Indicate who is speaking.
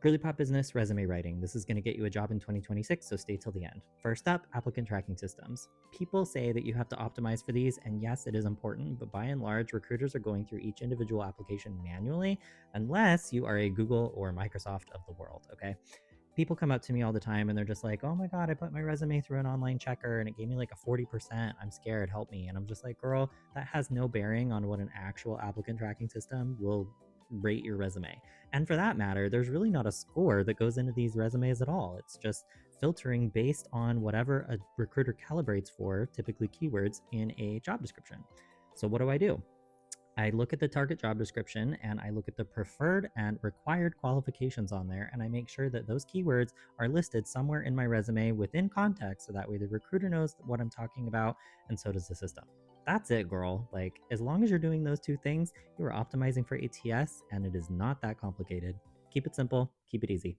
Speaker 1: Girly Pop Business resume writing. This is going to get you a job in 2026, so stay till the end. First up, applicant tracking systems. People say that you have to optimize for these, and yes, it is important, but by and large, recruiters are going through each individual application manually, unless you are a Google or Microsoft of the world, okay? People come up to me all the time and they're just like, oh my God, I put my resume through an online checker and it gave me like a 40%. I'm scared, help me. And I'm just like, girl, that has no bearing on what an actual applicant tracking system will rate your resume. And for that matter, there's really not a score that goes into these resumes at all. It's just filtering based on whatever a recruiter calibrates for, typically keywords, in a job description. So what do? I look at the target job description and I look at the preferred and required qualifications on there, and I make sure that those keywords are listed somewhere in my resume within context, so that way the recruiter knows what I'm talking about, and so does the system. That's it, girl. Like, as long as you're doing those two things, you are optimizing for ATS, and it is not that complicated. Keep it simple, keep it easy.